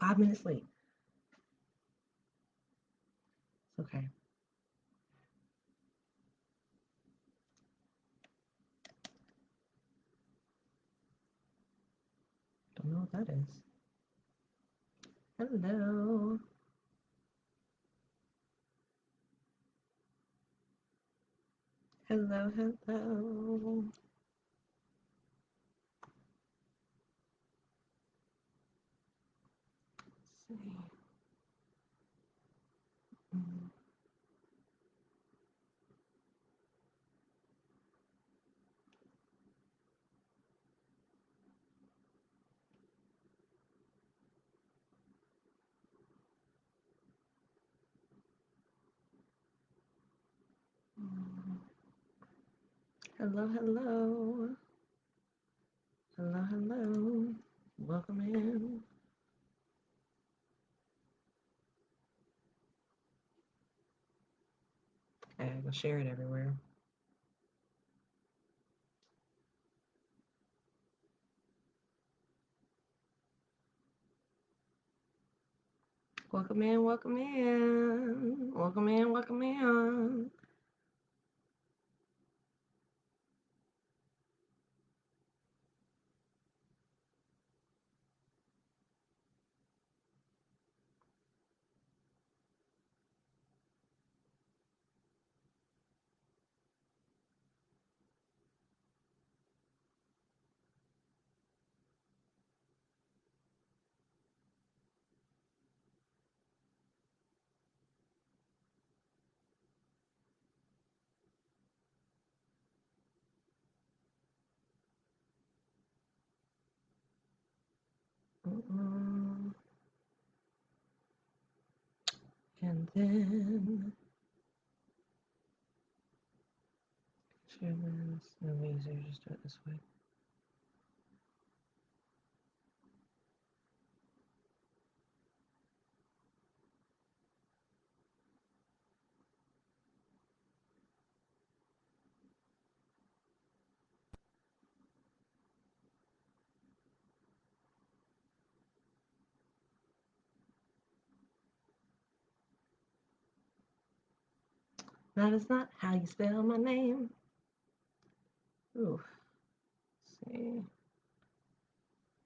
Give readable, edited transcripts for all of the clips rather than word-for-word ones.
5 minutes late. It's okay. Don't know what that is. Hello. Hello, hello. Let's see. Mm, mm. Hello, hello. Hello, hello. Welcome in. Okay, I'm gonna share it everywhere. Welcome in, welcome in. Welcome in, welcome in. Mm-mm. And then share this. No, easier, just do it this way. That is not how you spell my name. Ooh, let's see.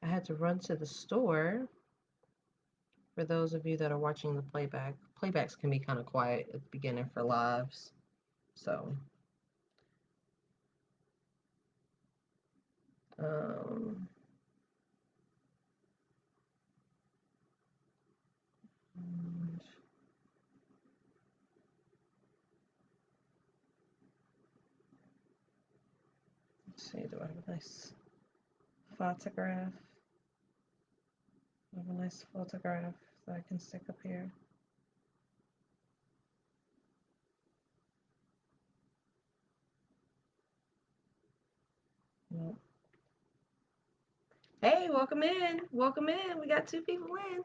I had to run to the store. For those of you that are watching the playback, playbacks can be kind of quiet at the beginning for lives. So, um, let's see, do I have a nice photograph? I have a nice photograph that I can stick up here. Nope. Hey, welcome in. Welcome in. We got two people in.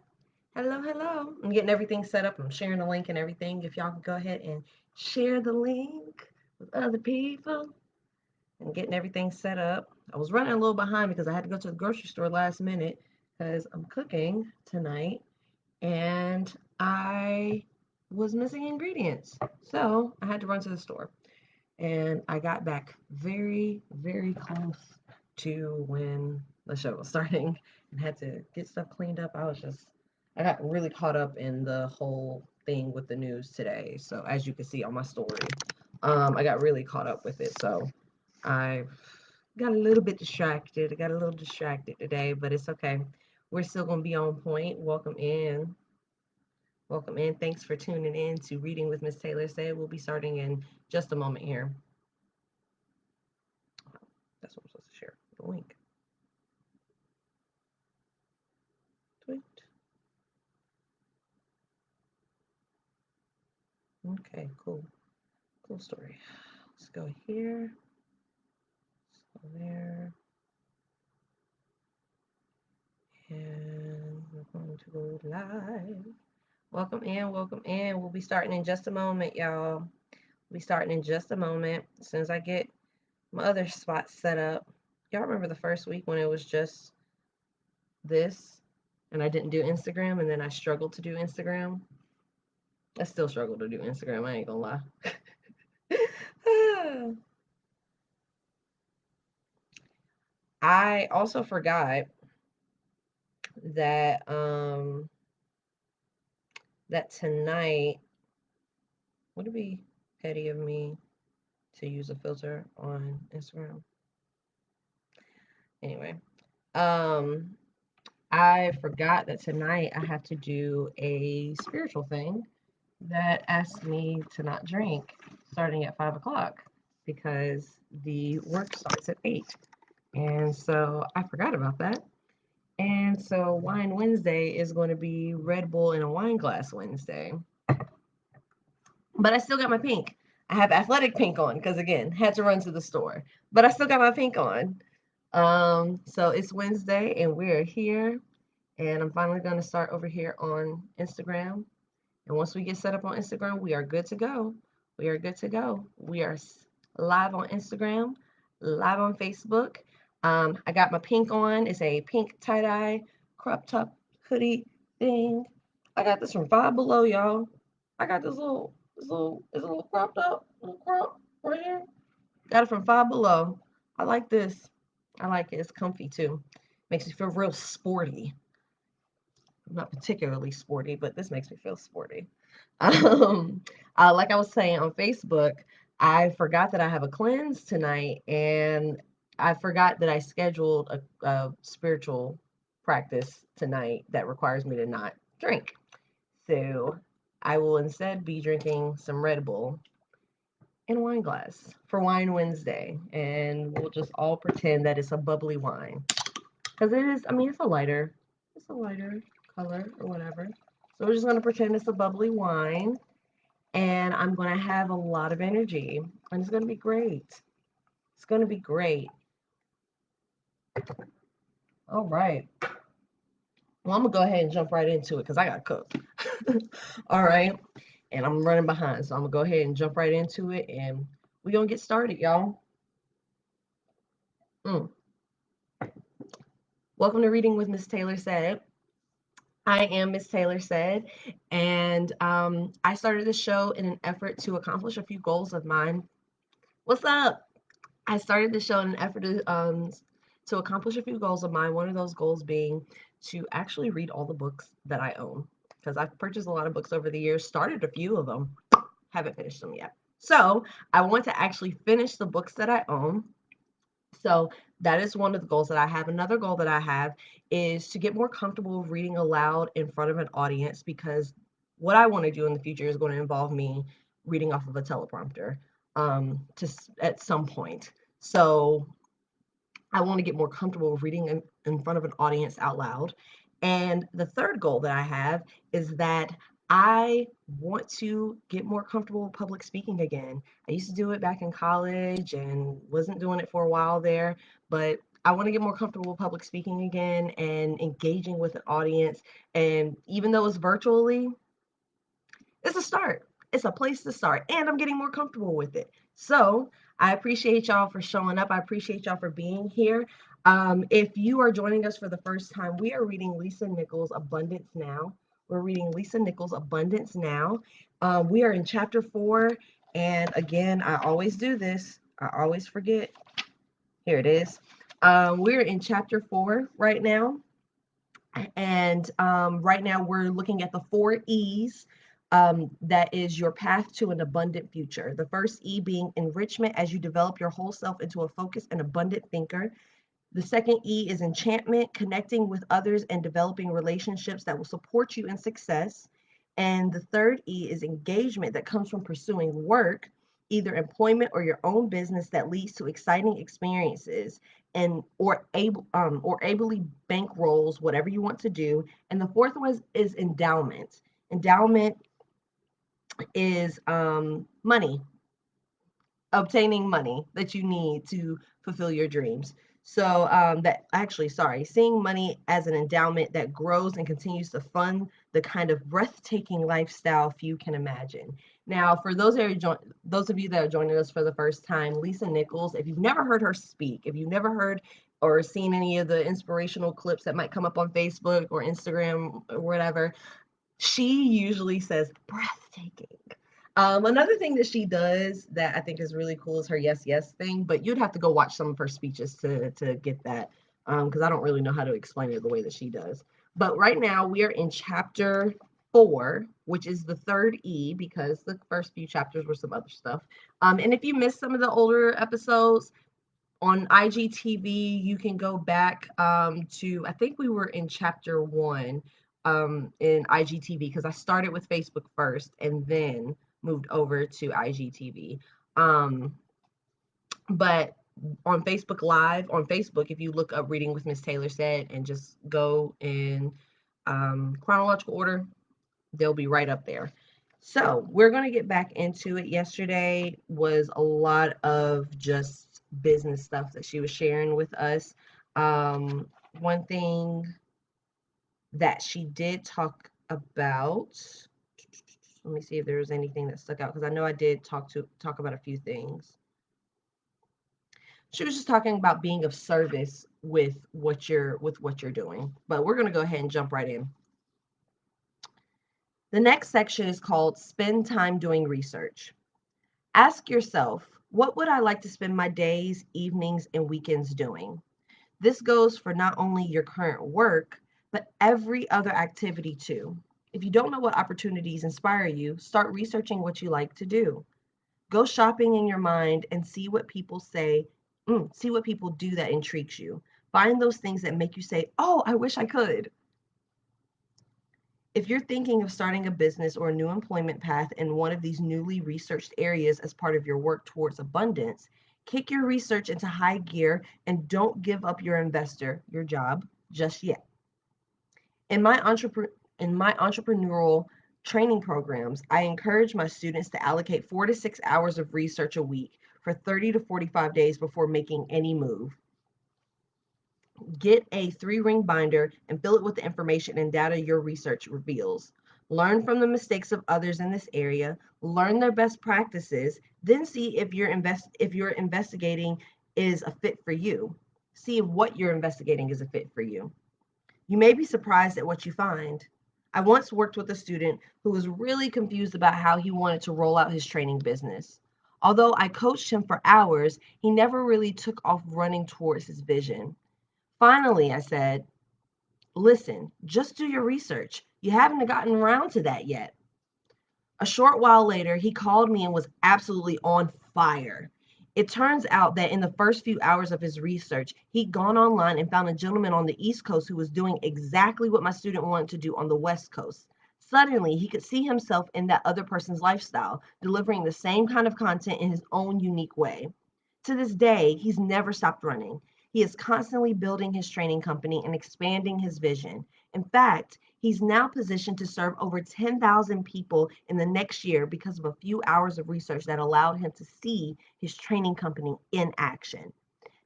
Hello, hello. I'm getting everything set up. I'm sharing the link and everything. If y'all can go ahead and share the link with other people and getting everything set up. I was running a little behind because I had to go to the grocery store last minute because I'm cooking tonight and I was missing ingredients. So I had to run to the store. And I got back very, very close to when the show was starting and had to get stuff cleaned up. I got really caught up in the whole thing with the news today. So as you can see on my story, I got really caught up with it. So I got a little bit distracted. I got a little distracted today, but it's okay. We're still going to be on point. Welcome in. Welcome in. Thanks for tuning in to Reading with Miss Taylor Said. We'll be starting in just a moment here. That's what I'm supposed to share. The link. Tweet. Okay, cool. Cool story. Let's go here. Let's go there. And we're going to go live. Welcome in, welcome in. We'll be starting in just a moment, y'all. We'll be starting in just a moment. As soon as I get my other spot set up. Y'all remember the first week when it was just this? and I didn't do Instagram, and then I struggled to do Instagram. I still struggle to do Instagram, I ain't gonna lie. I also forgot that that tonight, would it be petty of me to use a filter on Instagram? Anyway, um I forgot that tonight I have to do a spiritual thing that asks me to not drink starting at 5 o'clock because the work starts at 8. And so I forgot about that. And so Wine Wednesday is going to be Red Bull in a wine glass Wednesday. But I still got my pink. I have athletic pink on because, again, had to run to the store. But I still got my pink on. So it's Wednesday and we're here. And I'm finally going to start over here on Instagram. And once we get set up on Instagram, we are good to go. We are good to go. We are live on Instagram, live on Facebook. I got my pink on. It's a pink tie-dye crop top hoodie thing. I got this from Five Below, y'all. I got it's a little cropped up, little crop right here. Got it from Five Below. I like this. I like it. It's comfy too. Makes me feel real sporty. I'm not particularly sporty, but this makes me feel sporty. Um, like I was saying on Facebook, I forgot that I have a cleanse tonight, and I forgot that I scheduled a spiritual practice tonight that requires me to not drink. So I will instead be drinking some Red Bull in a wine glass for Wine Wednesday, and we'll just all pretend that it's a bubbly wine because it is. I mean, it's a lighter color or whatever. So we're just gonna pretend it's a bubbly wine, and I'm gonna have a lot of energy, and it's gonna be great. It's gonna be great. All right. Well, I'm gonna go ahead and jump right into it because I got cooked. All right, and I'm running behind, so I'm gonna go ahead and jump right into it, and we're gonna get started, y'all. Mm. Welcome to Reading with Miss Taylor Said. I am Miss Taylor Said, and I started this show in an effort to accomplish a few goals of mine. What's up? I started the show in an effort to accomplish a few goals of mine. One of those goals being to actually read all the books that I own, because I've purchased a lot of books over the years, started a few of them, haven't finished them yet. So I want to actually finish the books that I own. So that is one of the goals that I have. Another goal that I have is to get more comfortable reading aloud in front of an audience, because what I want to do in the future is going to involve me reading off of a teleprompter to at some point. So I want to get more comfortable reading in front of an audience out loud. And the third goal that I have is that I want to get more comfortable with public speaking again. I used to do it back in college and wasn't doing it for a while there, but I want to get more comfortable with public speaking again and engaging with an audience. And even though it's virtually, it's a start. It's a place to start, and I'm getting more comfortable with it. So I appreciate y'all for showing up. I appreciate y'all for being here. If you are joining us for the first time, we are reading Lisa Nichols' Abundance Now. We're reading Lisa Nichols' Abundance Now. We are in chapter 4, and again, I always do this. I always forget. Here it is. We're in chapter 4 right now. And right now we're looking at the 4 E's. That is your path to an abundant future. The first E being enrichment, as you develop your whole self into a focused and abundant thinker. The second E is enchantment, connecting with others and developing relationships that will support you in success. And the third E is engagement, that comes from pursuing work, either employment or your own business, that leads to exciting experiences and or ably bankrolls whatever you want to do. And the fourth one is endowment. Endowment is money, obtaining money that you need to fulfill your dreams. So that actually, sorry, seeing money as an endowment that grows and continues to fund the kind of breathtaking lifestyle few can imagine. Now, for those of you that are joining us for the first time, Lisa Nichols, if you've never heard her speak, if you've never heard or seen any of the inspirational clips that might come up on Facebook or Instagram or whatever, she usually says breathtaking. Another thing that she does that I think is really cool is her yes, yes thing, but you'd have to go watch some of her speeches to get that, because I don't really know how to explain it the way that she does. But right now we are in chapter 4, which is the third E, because the first few chapters were some other stuff. And if you missed some of the older episodes, on IGTV, you can go back to, I think we were in chapter 1 in IGTV, because I started with Facebook first and then moved over to IGTV. But on Facebook Live, on Facebook, if you look up Reading with Miss Taylor Said and just go in chronological order, they'll be right up there. So we're going to get back into it. Yesterday was a lot of just business stuff that she was sharing with us. One thing that she did talk about, let me see if there was anything that stuck out, because I know I did talk about a few things. She was just talking about being of service with what you're doing. But we're going to go ahead and jump right in. The next section is called Spend Time Doing Research. Ask yourself, what would I like to spend my days, evenings, and weekends doing? This goes for not only your current work, but every other activity too. If you don't know what opportunities inspire you, start researching what you like to do. Go shopping in your mind and see what people see what people do that intrigues you. Find those things that make you say, oh, I wish I could. If you're thinking of starting a business or a new employment path in one of these newly researched areas as part of your work towards abundance, kick your research into high gear and don't give up your job, just yet. In my entrepreneurial training programs, I encourage my students to allocate 4 to 6 hours of research a week for 30 to 45 days before making any move. Get a 3-ring binder and fill it with the information and data your research reveals. Learn from the mistakes of others in this area, learn their best practices, then see if you're investigating is a fit for you. See if what you're investigating is a fit for you. You may be surprised at what you find. I once worked with a student who was really confused about how he wanted to roll out his training business. Although I coached him for hours, he never really took off running towards his vision. Finally, I said, listen, just do your research. You haven't gotten around to that yet. A short while later, he called me and was absolutely on fire. It turns out that in the first few hours of his research, he'd gone online and found a gentleman on the East Coast who was doing exactly what my student wanted to do on the West Coast. Suddenly, he could see himself in that other person's lifestyle, delivering the same kind of content in his own unique way. To this day, he's never stopped running. He is constantly building his training company and expanding his vision. In fact, he's now positioned to serve over 10,000 people in the next year because of a few hours of research that allowed him to see his training company in action.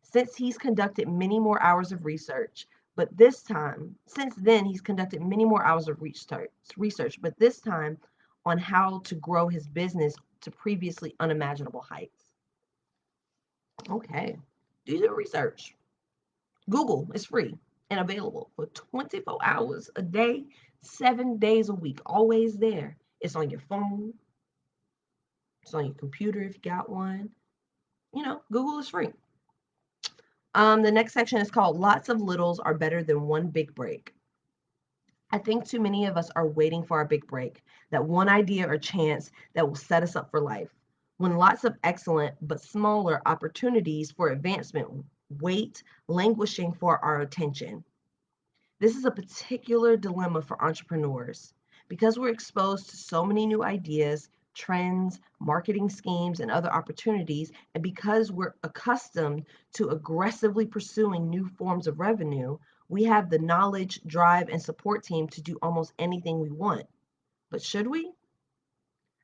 Since he's conducted many more hours of research, since then, he's conducted many more hours of research, but this time on how to grow his business to previously unimaginable heights. Okay, do your research. Google is free and available for 24 hours a day, 7 days a week, always there. It's on your phone, it's on your computer if you got one. Google is free. The next section is called Lots of Littles Are Better Than One Big Break. I think too many of us are waiting for our big break, that one idea or chance that will set us up for life, when lots of excellent but smaller opportunities for advancement wait, languishing for our attention. This is a particular dilemma for entrepreneurs because we're exposed to so many new ideas, trends, marketing schemes, and other opportunities, and because we're accustomed to aggressively pursuing new forms of revenue, we have the knowledge, drive, and support team to do almost anything we want. But should we?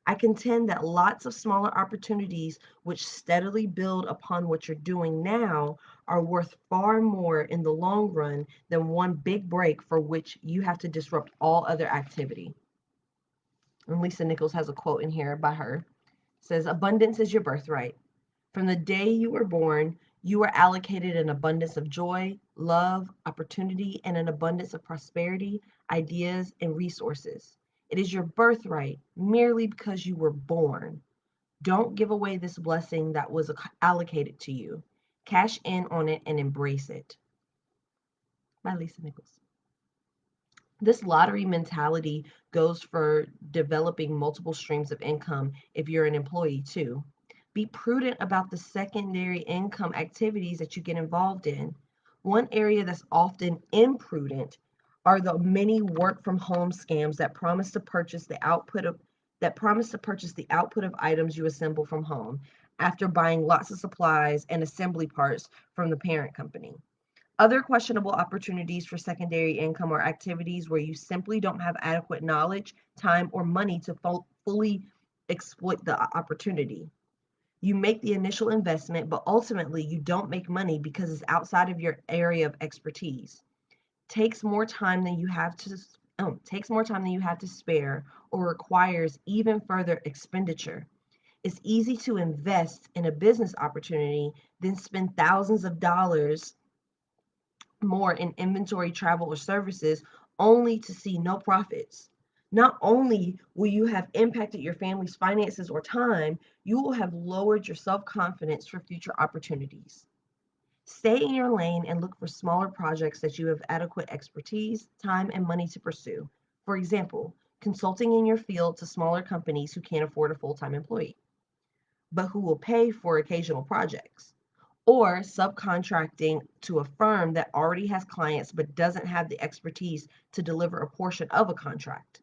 I contend that lots of smaller opportunities which steadily build upon what you're doing now are worth far more in the long run than one big break for which you have to disrupt all other activity. And Lisa Nichols has a quote in here by her. It says, abundance is your birthright. From the day you were born, You are allocated an abundance of joy, love, opportunity, and an abundance of prosperity, ideas, and resources. It is your birthright merely because you were born. Don't give away this blessing that was allocated to you. Cash in on it and embrace it. By Lisa Nichols. This lottery mentality goes for developing multiple streams of income if you're an employee too. Be prudent about the secondary income activities that you get involved in. One area that's often imprudent are the many work from home scams that promise to purchase the output of items you assemble from home after buying lots of supplies and assembly parts from the parent company. Other questionable opportunities for secondary income are activities where you simply don't have adequate knowledge, time, or money to fully exploit the opportunity. You make the initial investment, but ultimately you don't make money because it's outside of your area of expertise. Takes more time than you have to takes more time than you have to spare or requires even further expenditure. It's easy to invest in a business opportunity than spend thousands of dollars more in inventory, travel, or services only to see no profits. Not only will you have impacted your family's finances or time, you will have lowered your self confidence for future opportunities. Stay in your lane and look for smaller projects that you have adequate expertise, time, and money to pursue. For example, consulting in your field to smaller companies who can't afford a full time employee, but who will pay for occasional projects, or subcontracting to a firm that already has clients but doesn't have the expertise to deliver a portion of a contract.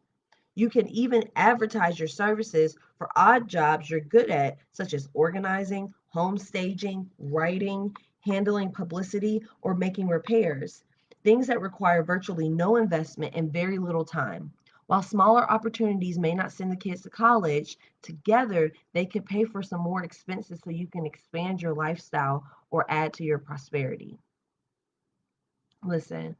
You can even advertise your services for odd jobs you're good at, such as organizing, home staging, writing, handling publicity, or making repairs, things that require virtually no investment and very little time. While smaller opportunities may not send the kids to college, together they could pay for some more expenses so you can expand your lifestyle or add to your prosperity. Listen,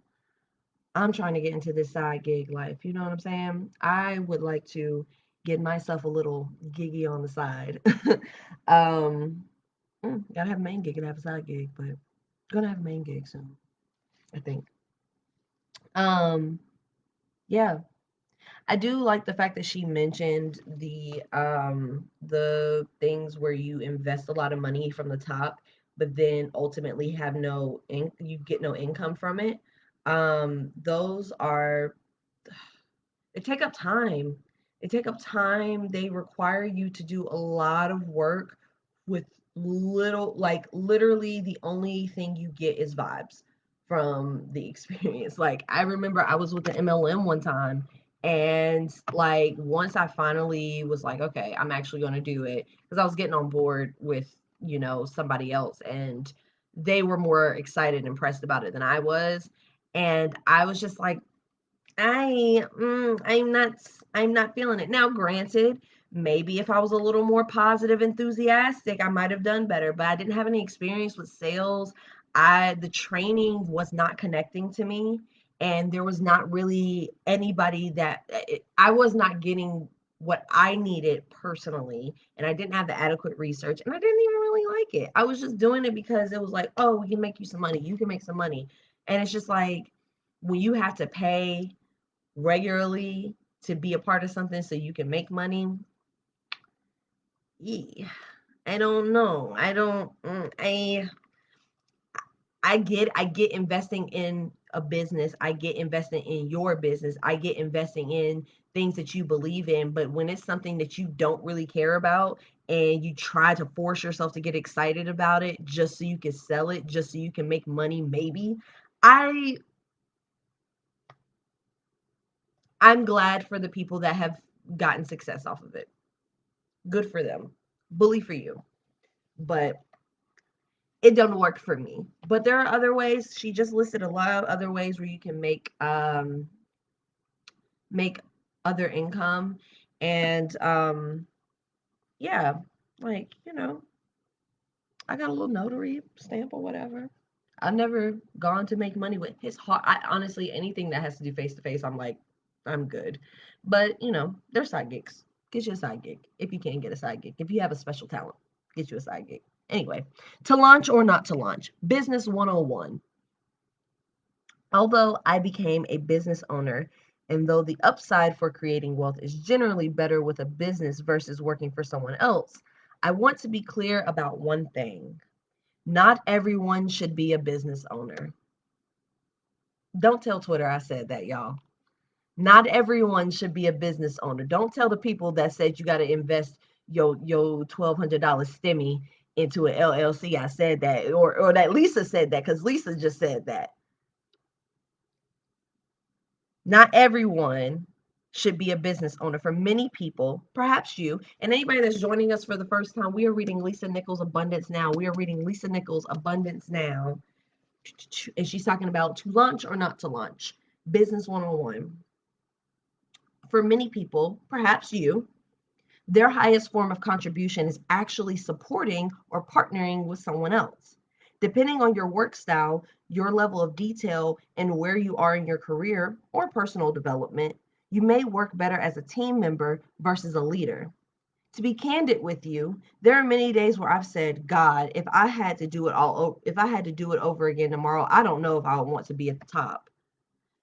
I'm trying to get into this side gig life. You know what I'm saying? I would like to get myself a little giggy on the side. um, gotta have a main gig and have a side gig, but gonna have a main gig soon, I think. Um, yeah, I do like the fact that she mentioned the things where you invest a lot of money from the top, but then ultimately have you get no income from it. Those are they take up time. They take up time. They require you to do a lot of work with little, like literally the only thing you get is vibes from the experience. Like I remember I was with the MLM one time and like once I finally was like, okay, I'm actually going to do it because I was getting on board with, somebody else and they were more excited and impressed about it than I was. And I was just like, I'm not feeling it. Now, granted, maybe if I was a little more positive, enthusiastic, I might have done better, but I didn't have any experience with sales. The training was not connecting to me, and there was not really anybody I was not getting what I needed personally, and I didn't have the adequate research, and I didn't even really like it. I was just doing it because it was like, oh, we can make you some money. You can make some money. And it's just like when you have to pay regularly to be a part of something so you can make money. Yeah, I don't know. I don't. I get investing in a business. I get investing in your business. I get investing in things that you believe in. But when it's something that you don't really care about and you try to force yourself to get excited about it just so you can sell it, just so you can make money, maybe. I I'm glad for the people that have gotten success off of it. Good for them. Bully for you. But it don't work for me. But there are other ways. She just listed a lot of other ways where you can make other income. And yeah, like, I got a little notary stamp or whatever. I've never gone to make money with his heart. I honestly anything that has to do face to face, I'm like, I'm good. But there's side gigs. Get you a side gig if you can get a side gig. If you have a special talent, get you a side gig. Anyway, to launch or not to launch, business 101. Although I became a business owner, and though the upside for creating wealth is generally better with a business versus working for someone else, I want to be clear about one thing. Not everyone should be a business owner. Don't tell Twitter I said that, y'all. Not everyone should be a business owner. Don't tell the people that said you got to invest your $1,200 stimmy into an LLC. I said that, or that Lisa said that, because Lisa just said that. Not everyone should be a business owner. For many people, perhaps you, and anybody that's joining us for the first time, we are reading Lisa Nichols' Abundance Now. We are reading Lisa Nichols' Abundance Now. And she's talking about to launch or not to launch. Business 101. For many people, perhaps you, their highest form of contribution is actually supporting or partnering with someone else. Depending on your work style, your level of detail, and where you are in your career or personal development, you may work better as a team member versus a leader. To be candid with you, there are many days where I've said, God, if I had to do it over again tomorrow, I don't know if I would want to be at the top.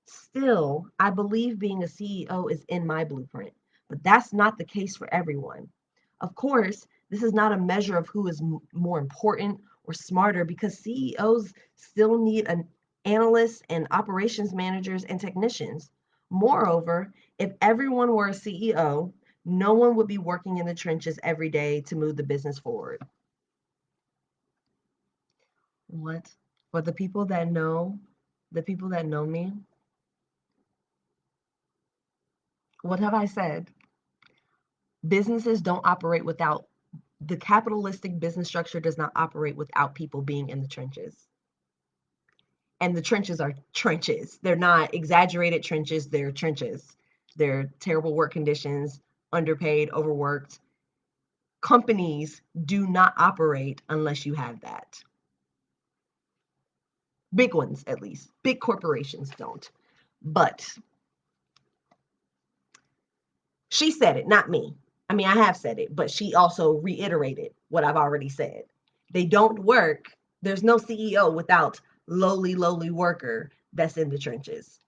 Still, I believe being a CEO is in my blueprint, but that's not the case for everyone. Of course, this is not a measure of who is more important or smarter, because CEOs still need analysts and operations managers and technicians. Moreover, if everyone were a CEO, no one would be working in the trenches every day to move the business forward. What? For the people that know me, what have I said? Businesses don't operate without, the capitalistic business structure does not operate without people being in the trenches. And the trenches are trenches. They're not exaggerated trenches, they're trenches. They're terrible work conditions, underpaid, overworked. Companies do not operate unless you have that. Big ones, at least. Big corporations don't. But she said it, not me. I mean, I have said it, but she also reiterated what I've already said. They don't work. There's no CEO without lowly worker that's in the trenches.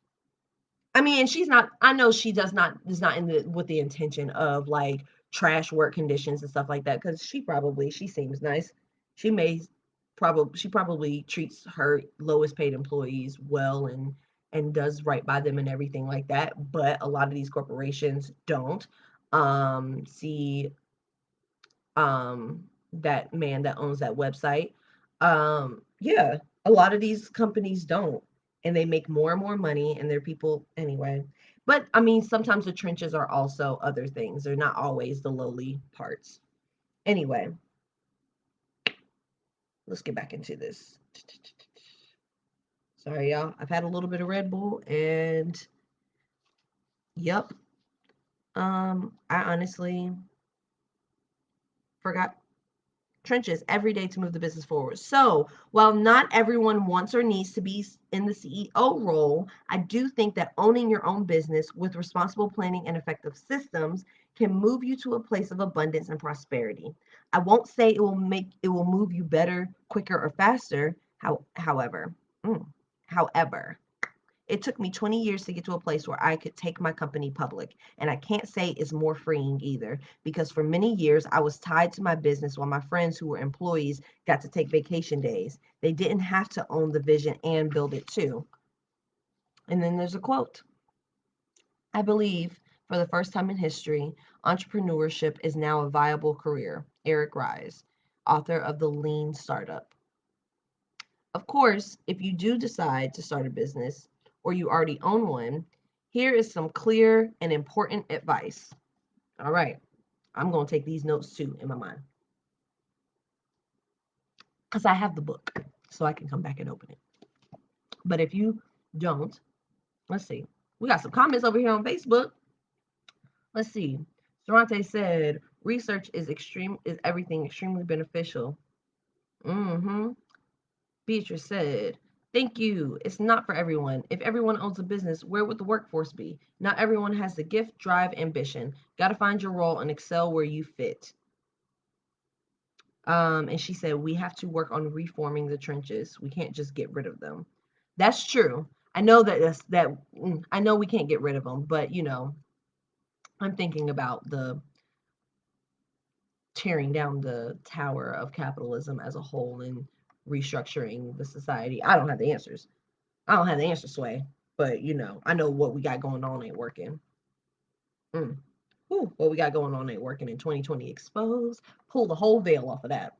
I mean, and she's not, I know she is not in the, with the intention of like trash work conditions and stuff like that, because she seems nice. She may she probably treats her lowest paid employees well, and does right by them and everything like that. But a lot of these corporations don't. See, that man that owns that website. Yeah, a lot of these companies don't, and they make more and more money, and their people anyway. But I mean, sometimes the trenches are also other things. They're not always the lowly parts. Anyway, let's get back into this. Sorry, y'all. I've had a little bit of Red Bull, and yep. I honestly forgot trenches every day to move the business forward. So, while not everyone wants or needs to be in the CEO role, I do think that owning your own business with responsible planning and effective systems can move you to a place of abundance and prosperity. I won't say it will move you better, quicker, or faster. However, however, it took me 20 years to get to a place where I could take my company public. And I can't say it's more freeing either, because for many years I was tied to my business while my friends who were employees got to take vacation days. They didn't have to own the vision and build it too. And then there's a quote. I believe for the first time in history, entrepreneurship is now a viable career. Eric Ries, author of The Lean Startup. Of course, if you do decide to start a business or you already own one, here is some clear and important advice. All right, I'm going to take these notes too in my mind, because I have the book so I can come back and open it. But if you don't, let's see. We got some comments over here on Facebook. Let's see. Durante said, research is everything extremely beneficial. Beatrice said, thank you. It's not for everyone. If everyone owns a business, where would the workforce be? Not everyone has the gift, drive, ambition. Got to find your role and excel where you fit. And she said, we have to work on reforming the trenches. We can't just get rid of them. That's true. I know I know we can't get rid of them, but I'm thinking about the tearing down the tower of capitalism as a whole and restructuring the society. I don't have the answers. I don't have the answer, Sway. But I know what we got going on ain't working. What we got going on ain't working in 2020 exposed. Pull the whole veil off of that.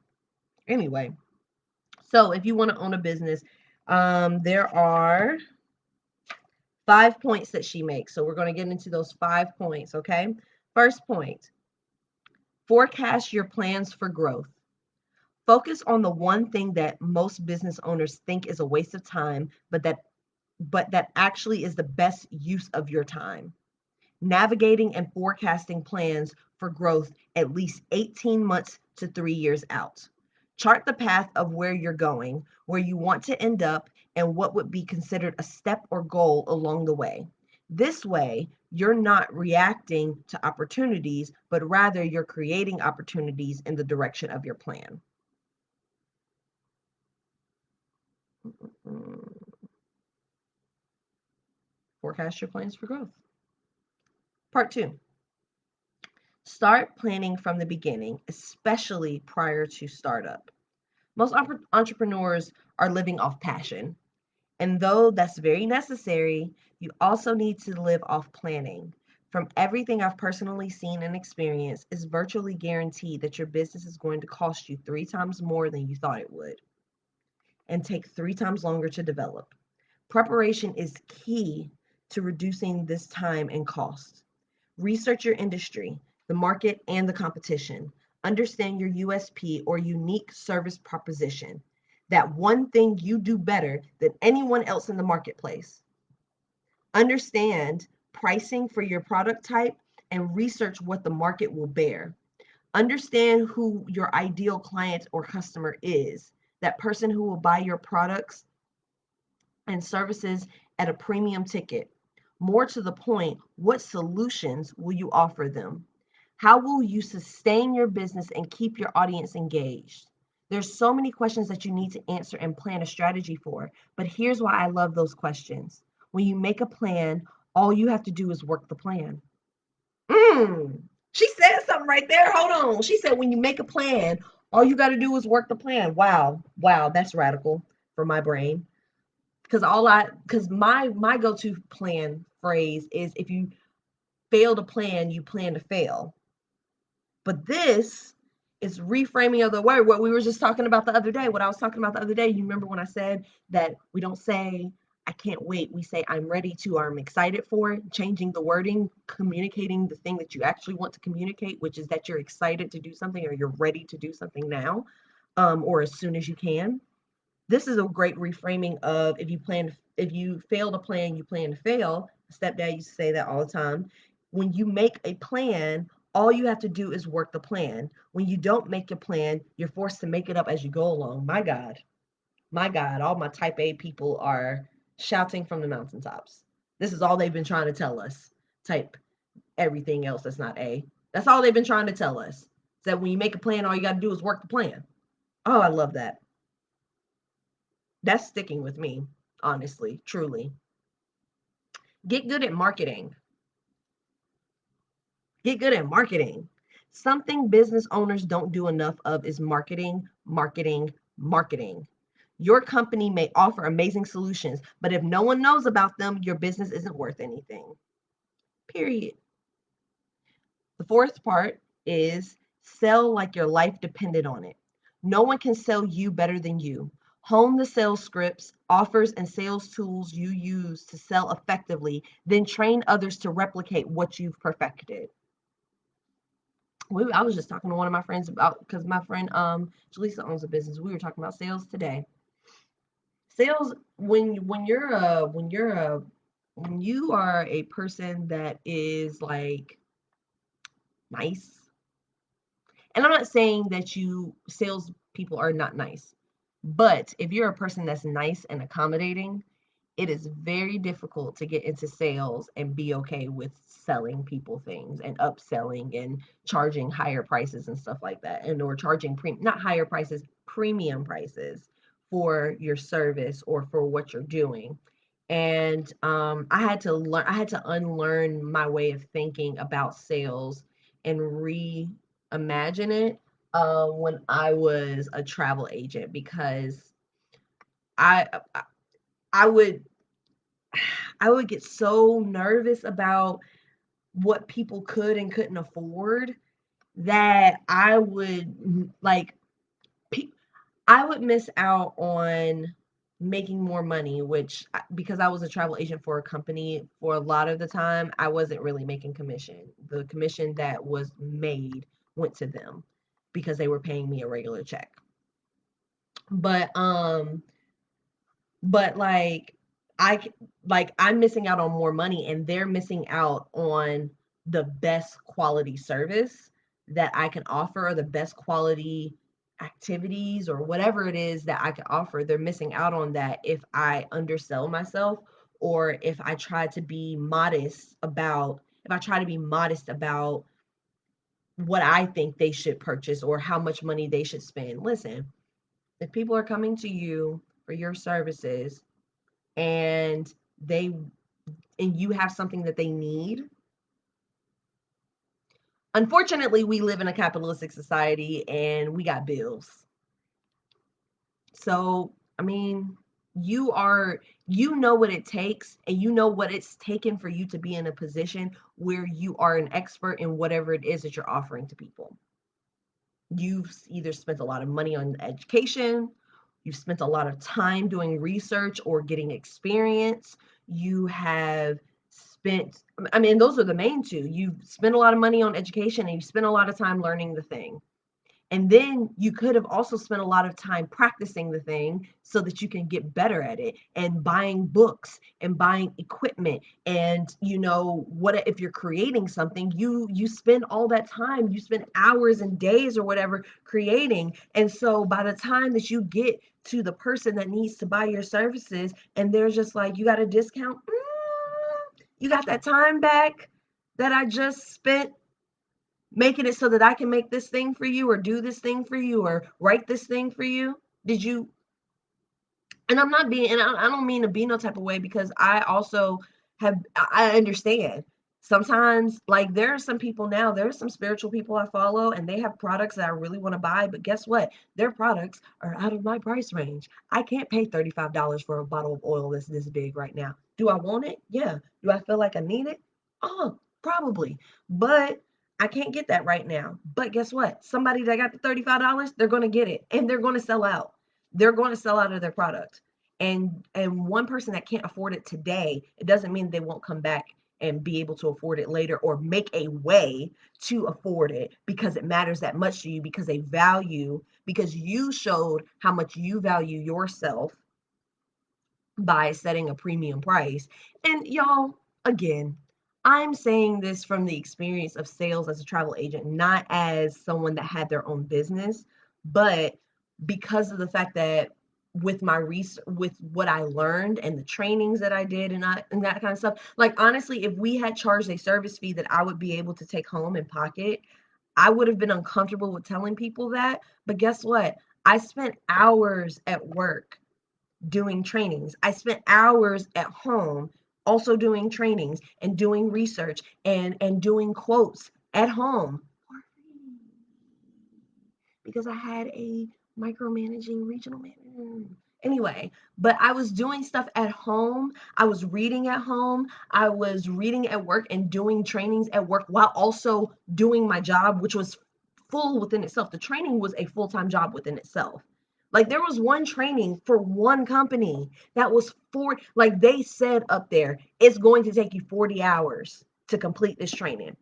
Anyway, so if you want to own a business, there are 5 points that she makes. So we're going to get into those 5 points, okay? First point, forecast your plans for growth. Focus on the one thing that most business owners think is a waste of time, but that actually is the best use of your time. Navigating and forecasting plans for growth at least 18 months to 3 years out. Chart the path of where you're going, where you want to end up, and what would be considered a step or goal along the way. This way, you're not reacting to opportunities, but rather you're creating opportunities in the direction of your plan. Forecast your plans for growth. Part 2. Start planning from the beginning, especially prior to startup. Most entrepreneurs are living off passion. And though that's very necessary, you also need to live off planning. From everything I've personally seen and experienced, it's virtually guaranteed that your business is going to cost you 3 times more than you thought it would and take 3 times longer to develop. Preparation is key to reducing this time and cost. Research your industry, the market, and the competition. Understand your USP or unique service proposition, that one thing you do better than anyone else in the marketplace. Understand pricing for your product type and research what the market will bear. Understand who your ideal client or customer is, that person who will buy your products and services at a premium ticket. More to the point, what solutions will you offer them? How will you sustain your business and keep your audience engaged? There's so many questions that you need to answer and plan a strategy for, but here's why I love those questions. When you make a plan, all you have to do is work the plan. She said something right there. Hold on. She said, when you make a plan, all you got to do is work the plan. Wow. Wow. That's radical for my brain. Because my go-to plan phrase is, if you fail to plan, you plan to fail. But this is reframing of the word, what we were just talking about the other day. What I was talking about the other day, you remember when I said that we don't say I can't wait, we say I'm ready to, or I'm excited for it. Changing the wording, communicating the thing that you actually want to communicate, which is that you're excited to do something, or you're ready to do something now, or as soon as you can. This is a great reframing of, if you fail to plan, you plan to fail. Stepdad used to say that all the time. When you make a plan, all you have to do is work the plan. When you don't make your plan, you're forced to make it up as you go along. My God, all my type A people are shouting from the mountaintops. This is all they've been trying to tell us. Type everything else that's not A. That's all they've been trying to tell us. That when you make a plan, all you got to do is work the plan. Oh, I love that. That's sticking with me, honestly, truly. Get good at marketing. Get good at marketing. Something business owners don't do enough of is marketing, marketing, marketing. Your company may offer amazing solutions, but if no one knows about them, your business isn't worth anything. Period. The fourth part is sell like your life depended on it. No one can sell you better than you. Hone the sales scripts, offers, and sales tools you use to sell effectively, then train others to replicate what you've perfected. I was just talking to one of my friends about, because my friend Jaleesa owns a business. We were talking about sales today. Sales, when you are a person that is like nice, and I'm not saying that sales people are not nice, but if you're a person that's nice and accommodating, it is very difficult to get into sales and be okay with selling people things and upselling and charging higher prices and stuff like that, and or charging not higher prices, premium prices for your service or for what you're doing. And I had to unlearn my way of thinking about sales and reimagine it when I was a travel agent, because I I would I would get so nervous about what people could and couldn't afford that I would miss out on making more money, which, because I was a travel agent for a company for a lot of the time, I wasn't really making commission. The commission that was made went to them because they were paying me a regular check. But but I I'm missing out on more money, and they're missing out on the best quality service that I can offer, or the best quality activities, or whatever it is that I can offer. They're missing out on that if I undersell myself, or if I try to be modest about what I think they should purchase or how much money they should spend. Listen, if people are coming to you for your services, and they and you have something that they need. Unfortunately, we live in a capitalistic society and we got bills. So, I mean, you know what it takes, and you know what it's taken for you to be in a position where you are an expert in whatever it is that you're offering to people. You've either spent a lot of money on education, you've spent a lot of time doing research or getting experience, you have spent, I mean, those are the main two. You've spent a lot of money on education, and you spent a lot of time learning the thing. And then you could have also spent a lot of time practicing the thing so that you can get better at it, and buying books and buying equipment. And what if you're creating something, you spend all that time, you spend hours and days or whatever creating. And so by the time that you get to the person that needs to buy your services, and they're just like, you got a discount, you got that time back that I just spent making it so that I can make this thing for you, or do this thing for you, or write this thing for you. Did you? And I'm not being, and I don't mean to be no type of way, because I also I understand. Sometimes, like, there are some people now, there are some spiritual people I follow, and they have products that I really want to buy, but guess what? Their products are out of my price range. I can't pay $35 for a bottle of oil that's this big right now. Do I want it? Yeah. Do I feel like I need it? Oh, probably. But I can't get that right now. But guess what? Somebody that got the $35, they're going to get it, and they're going to sell out. They're going to sell out of their product. And one person that can't afford it today, it doesn't mean they won't come back and be able to afford it later, or make a way to afford it, because it matters that much to you, because you showed how much you value yourself by setting a premium price. And y'all, again, I'm saying this from the experience of sales as a travel agent, not as someone that had their own business, but because of the fact that with my with what I learned and the trainings that I did, and that kind of stuff. Like, honestly, if we had charged a service fee that I would be able to take home and pocket, I would have been uncomfortable with telling people that. But guess what? I spent hours at work doing trainings. I spent hours at home also doing trainings and doing research and doing quotes at home for free, because I had a micromanaging regional manager. Anyway, but I was doing stuff at home. I was reading at home. I was reading at work and doing trainings at work while also doing my job, which was full within itself. The training was a full-time job within itself. Like, there was one training for one company that was like, they said up there, it's going to take you 40 hours to complete this training.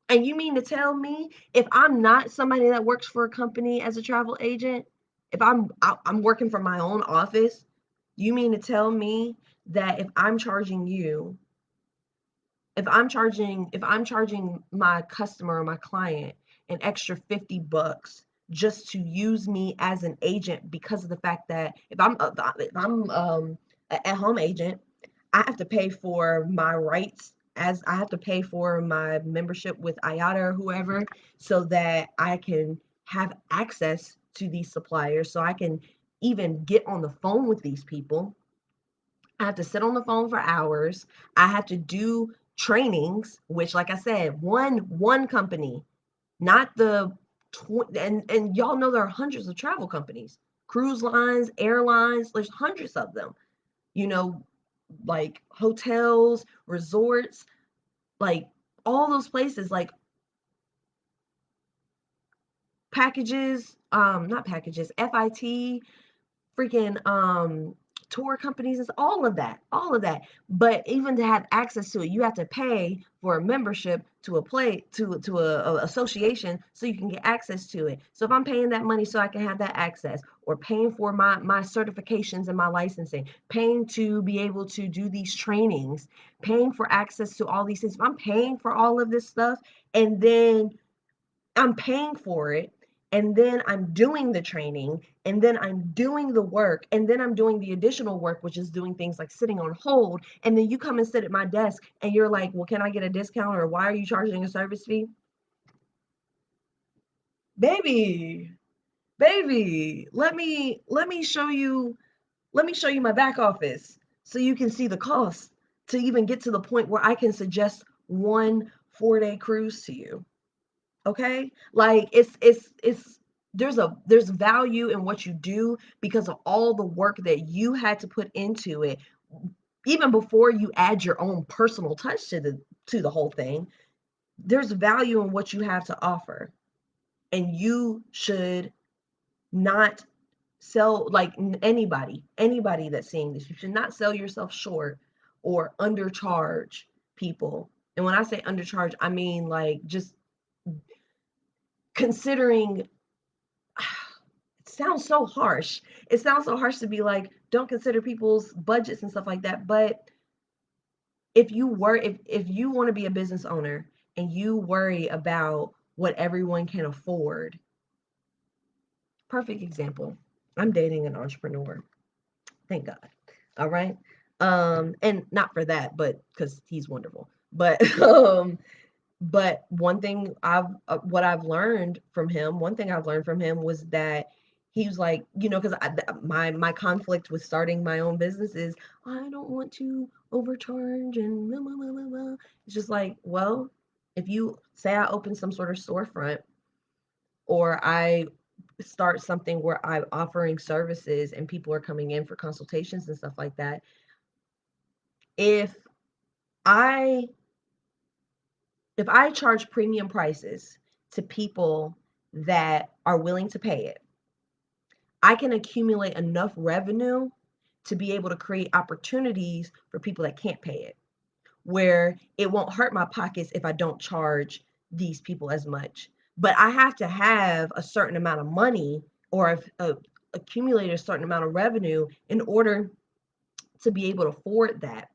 And you mean to tell me, if I'm not somebody that works for a company as a travel agent, if I'm working from my own office, you mean to tell me that if I'm charging my customer or my client an extra $50 just to use me as an agent, because of the fact that if I'm at-home agent, I have to pay for my rights, as I have to pay for my membership with IATA or whoever, so that I can have access to these suppliers, so I can even get on the phone with these people. I have to sit on the phone for hours. I have to do trainings, which, like I said, one company, not the and y'all know there are hundreds of travel companies, cruise lines, airlines. There's hundreds of them. You know, like hotels, resorts, like all those places, like packages, not packages, FIT, freaking tour companies, it's all of that. But even to have access to it, you have to pay for a membership to a play to a association, so you can get access to it. So if I'm paying that money so I can have that access, or paying for my certifications and my licensing, paying to be able to do these trainings, paying for access to all these things, if I'm paying for all of this stuff, and then I'm paying for it, and then I'm doing the training, and then I'm doing the work, and then I'm doing the additional work, which is doing things like sitting on hold, and then you come and sit at my desk and you're like, well, can I get a discount, or why are you charging a service fee? Baby, baby, let me show you, my back office, so you can see the cost, to even get to the point where I can suggest one 4-day cruise to you. Okay, like it's there's value in what you do, because of all the work that you had to put into it, even before you add your own personal touch to the whole thing. There's value in what you have to offer, and you should not sell, like, anybody that's seeing this, you should not sell yourself short or undercharge people. And when I say undercharge, I mean, like, just considering, it sounds so harsh. It sounds so harsh to be like, don't consider people's budgets and stuff like that. But if you want to be a business owner and you worry about what everyone can afford, perfect example. I'm dating an entrepreneur. Thank God. All right. And not for that, but because he's wonderful. But one thing I've learned from him was that he was like, because my conflict with starting my own business is, I don't want to overcharge and blah, blah, blah, blah, blah. It's just like, well, if you say I open some sort of storefront, or I start something where I'm offering services and people are coming in for consultations and stuff like that, if I if I charge premium prices to people that are willing to pay it, I can accumulate enough revenue to be able to create opportunities for people that can't pay it, where it won't hurt my pockets if I don't charge these people as much. But I have to have a certain amount of money, or accumulate a certain amount of revenue in order to be able to afford that.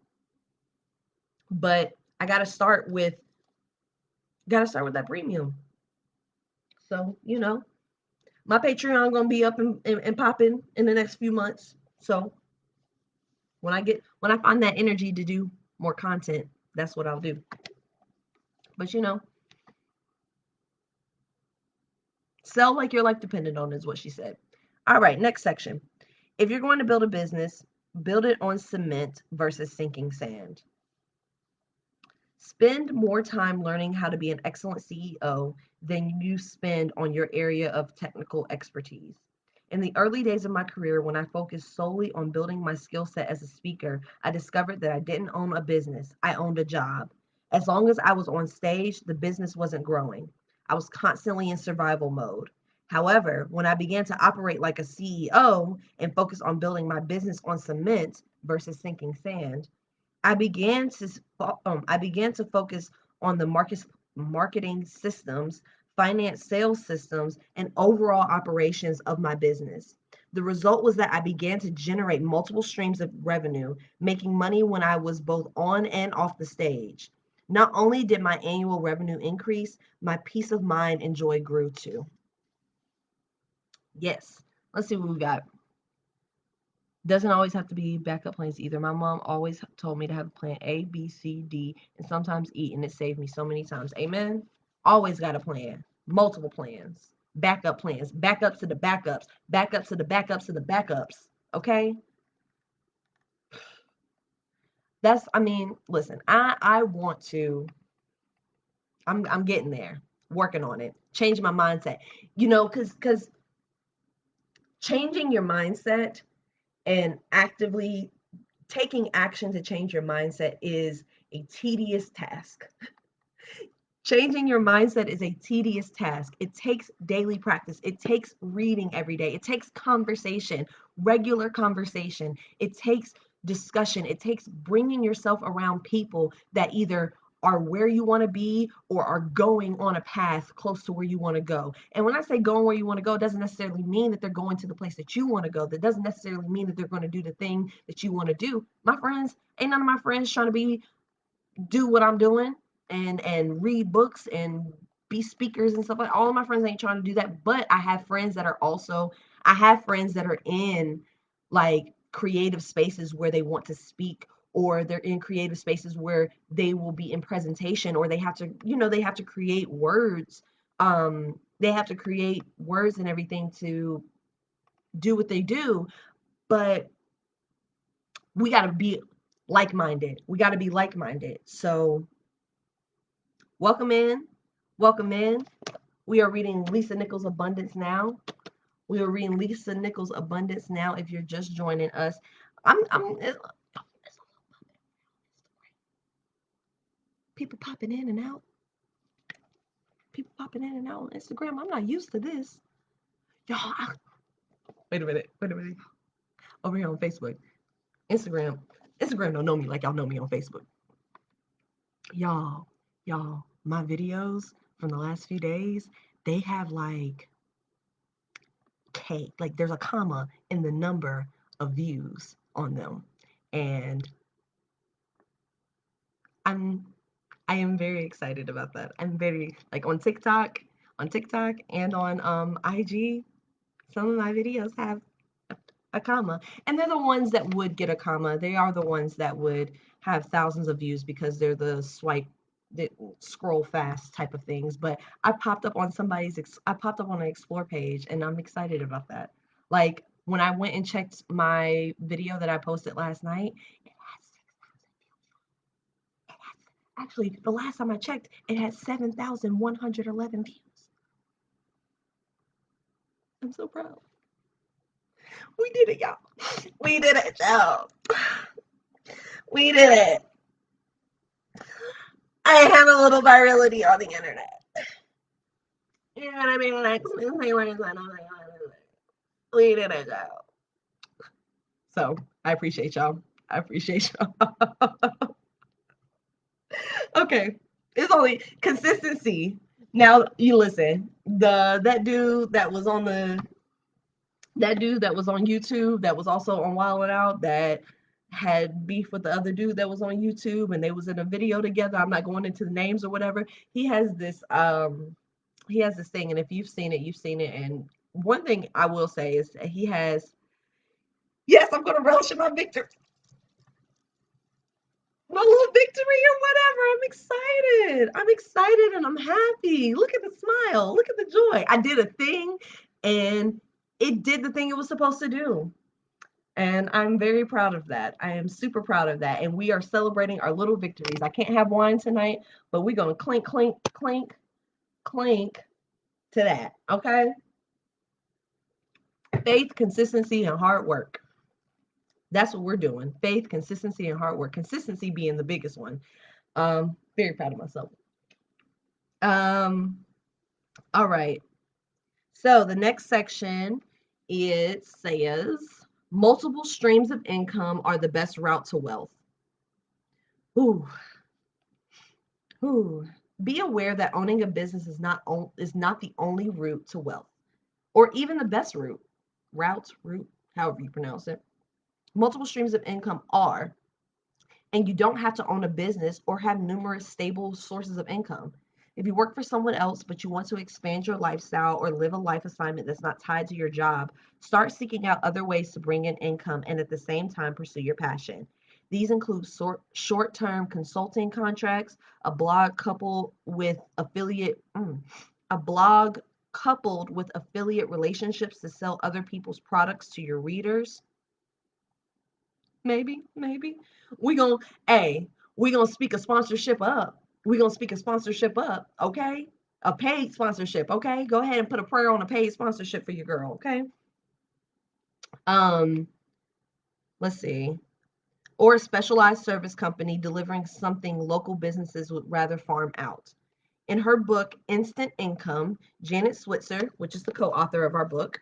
But I got to start with that premium. So, my Patreon gonna be up and popping in the next few months. So when I find that energy to do more content, that's what I'll do. But sell like your life depended on, is what she said. All right, next section. If you're going to build a business, build it on cement versus sinking sand. Spend more time learning how to be an excellent CEO than you spend on your area of technical expertise. In the early days of my career, when I focused solely on building my skill set as a speaker, I discovered that I didn't own a business, I owned a job. As long as I was on stage, the business wasn't growing. I was constantly in survival mode. However, when I began to operate like a CEO and focus on building my business on cement versus sinking sand, I began to focus on the marketing systems, finance sales systems, and overall operations of my business. The result was that I began to generate multiple streams of revenue, making money when I was both on and off the stage. Not only did my annual revenue increase, my peace of mind and joy grew too. Yes. Let's see what we got. Doesn't always have to be backup plans either. My mom always told me to have a plan A, B, C, D, and sometimes E, and it saved me so many times. Amen. Always got a plan. Multiple plans. Backup plans. Backups to the backups. Backups to the backups to the backups. Okay? I mean, listen, I want to, I'm getting there, working on it, changing my mindset. Because changing your mindset and actively taking action to change your mindset is a tedious task. Changing your mindset is a tedious task. It takes daily practice. It takes reading every day. It takes conversation, regular conversation. It takes discussion. It takes bringing yourself around people that either are where you want to be or are going on a path close to where you want to go. And when I say going where you want to go, it doesn't necessarily mean that they're going to the place that you want to go. That doesn't necessarily mean that they're going to do the thing that you want to do. My friends, ain't none of my friends trying to do what I'm doing and read books and be speakers and stuff like that. All of my friends ain't trying to do that, but I have friends that are in like creative spaces where they want to speak, or they're in creative spaces where they will be in presentation, or they have to create words. They have to create words and everything to do what they do, but we got to be like-minded. We got to be like-minded. So welcome in. Welcome in. We are reading Lisa Nichols' Abundance Now. We are reading Lisa Nichols' Abundance Now. If you're just joining us, it's people popping in and out. People popping in and out on Instagram. I'm not used to this. Y'all, wait a minute. Wait a minute. Over here on Facebook. Instagram. Instagram don't know me like y'all know me on Facebook. Y'all, my videos from the last few days, they have like like there's a comma in the number of views on them. And I'm I am very excited about that. I'm very like on TikTok and on IG, some of my videos have a comma. And they're the ones that would get a comma. They are the ones that would have thousands of views because they're the scroll fast type of things. But I popped up on an explore page, and I'm excited about that. Like when I went and checked my video that I posted last night, it had 6,000 views. Actually, the last time I checked, it had 7,111 views. I'm so proud. We did it, y'all. We did it, y'all. We did it. I have a little virality on the internet. You know what I mean? Like, we did it, y'all. So I appreciate y'all. I appreciate y'all. Okay. It's only consistency. Now you listen. That dude that was on YouTube that was also on Wild 'N Out that had beef with the other dude that was on YouTube and they was in a video together. I'm not going into the names or whatever. He has this thing, and if you've seen it, you've seen it. And one thing I will say is that he has, yes, I'm gonna relish in my little victory or whatever. I'm excited. I'm excited and I'm happy. Look at the smile. Look at the joy. I did a thing and it did the thing it was supposed to do. And I'm very proud of that. I am super proud of that. And we are celebrating our little victories. I can't have wine tonight, but we're going to clink, clink, clink, clink to that. Okay? Faith, consistency, and hard work. That's what we're doing. Faith, consistency, and hard work. Consistency being the biggest one. Very proud of myself. Um, all right. So the next section, it says multiple streams of income are the best route to wealth. Ooh, ooh. Be aware that owning a business is not the only route to wealth, or even the best route, however you pronounce it. Multiple streams of income are, and you don't have to own a business or have numerous stable sources of income. If you work for someone else, but you want to expand your lifestyle or live a life assignment that's not tied to your job, start seeking out other ways to bring in income and at the same time pursue your passion. These include short-term consulting contracts, a blog coupled with a blog coupled with affiliate relationships to sell other people's products to your readers. Maybe. We gonna hey, we gonna speak a sponsorship up. We gonna speak a sponsorship up, okay? A paid sponsorship, okay? Go ahead and put a prayer on a paid sponsorship for your girl, okay? Um, let's see. Or a specialized service company delivering something local businesses would rather farm out. In her book, Instant Income, Janet Switzer, which is the co-author of our book,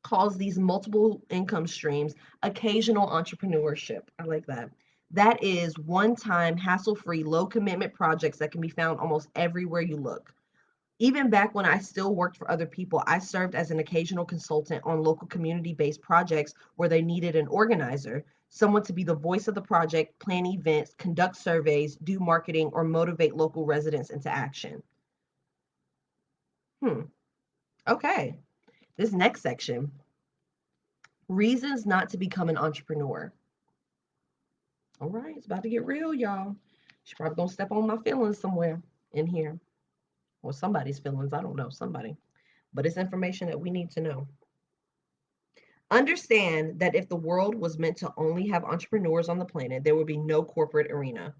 calls these multiple income streams occasional entrepreneurship. I like that. That is one time, hassle free, low commitment projects that can be found almost everywhere you look. Even back when I still worked for other people, I served as an occasional consultant on local community based projects where they needed an organizer, someone to be the voice of the project, plan events, conduct surveys, do marketing, or motivate local residents into action. Okay. This next section, reasons not to become an entrepreneur. All right, it's about to get real, y'all. She's probably gonna step on my feelings somewhere in here. Or somebody's feelings. I don't know, somebody. But it's information that we need to know. Understand that if the world was meant to only have entrepreneurs on the planet, there would be no corporate arena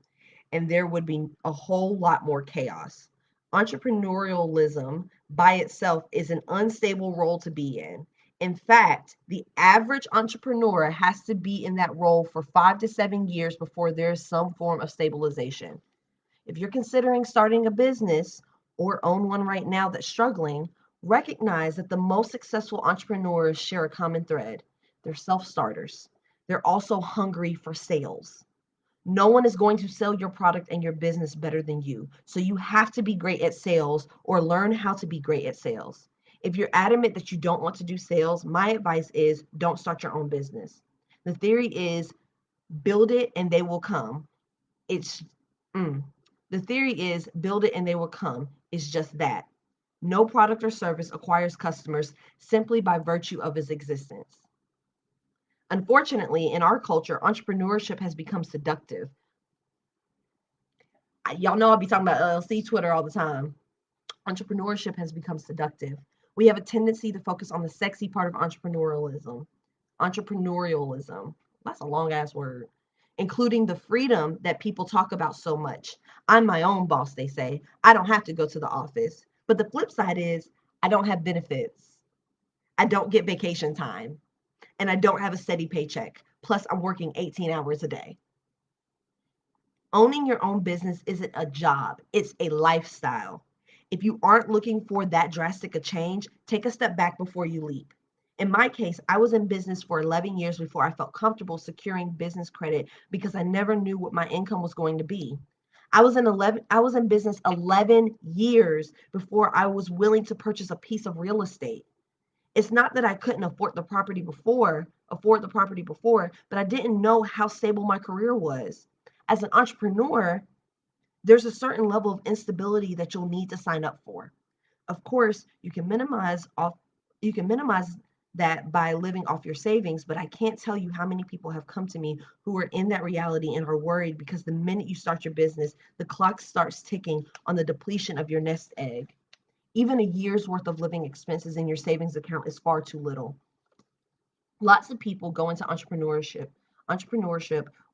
and there would be a whole lot more chaos. Entrepreneurialism by itself is an unstable role to be in. In fact, the average entrepreneur has to be in that role for 5 to 7 years before there's some form of stabilization. If you're considering starting a business or own one right now that's struggling, recognize that the most successful entrepreneurs share a common thread. They're self starters. They're also hungry for sales. No one is going to sell your product and your business better than you. So you have to be great at sales or learn how to be great at sales. If you're adamant that you don't want to do sales, my advice is don't start your own business. The theory is build it and they will come. It's mm, the theory is build it and they will come. It's just that. No product or service acquires customers simply by virtue of its existence. Unfortunately, in our culture, entrepreneurship has become seductive. Y'all know I'll be talking about LLC Twitter all the time. Entrepreneurship has become seductive. We have a tendency to focus on the sexy part of entrepreneurialism. Entrepreneurialism. That's a long ass word. Including the freedom that people talk about so much. I'm my own boss, they say. I don't have to go to the office. But the flip side is, I don't have benefits. I don't get vacation time. And I don't have a steady paycheck. Plus, I'm working 18 hours a day. Owning your own business isn't a job, it's a lifestyle. If you aren't looking for that drastic a change, take a step back before you leap. In my case, I was in business for 11 years before I felt comfortable securing business credit because I never knew what my income was going to be. I was in business 11 years before I was willing to purchase a piece of real estate. It's not that I couldn't afford the property before, but I didn't know how stable my career was. As an entrepreneur, there's a certain level of instability that you'll need to sign up for. Of course, you can minimize that by living off your savings, but I can't tell you how many people have come to me who are in that reality and are worried because the minute you start your business, the clock starts ticking on the depletion of your nest egg. Even a year's worth of living expenses in your savings account is far too little. Lots of people go into entrepreneurship